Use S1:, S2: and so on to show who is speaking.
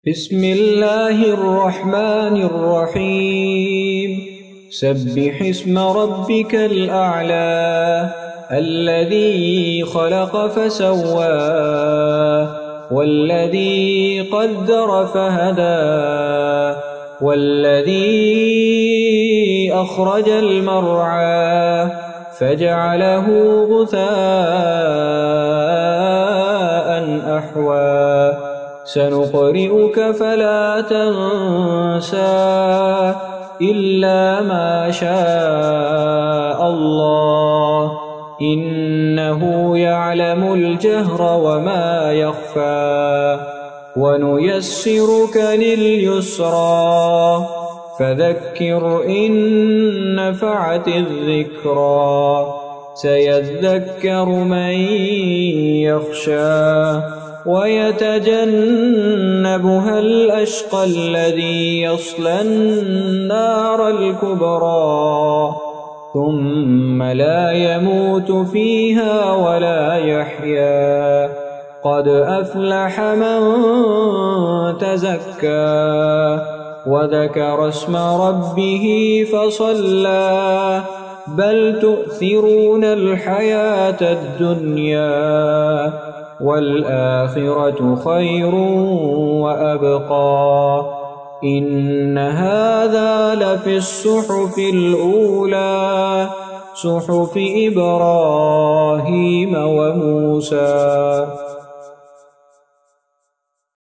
S1: بسم الله الرحمن الرحيم سبح اسم ربك الأعلى الذي خلق فسوى والذي قدر فهدى والذي أخرج المرعى فجعله غثاء أحوى سنقرئك فلا تنسى إلا ما شاء الله إنه يعلم الجهر وما يخفى ونيسرك لليسرى فذكر إن نفعت الذكرى سيذكر من يخشى ويتجنبها الأشقى الذي يصلى النار الكبرى ثم لا يموت فيها ولا يحيا قد أفلح من تزكى وذكر اسم ربه فصلى بل تؤثرون الحياة الدنيا والآخرة خير وأبقى إن هذا لفي الصحف الأولى صحف إبراهيم وموسى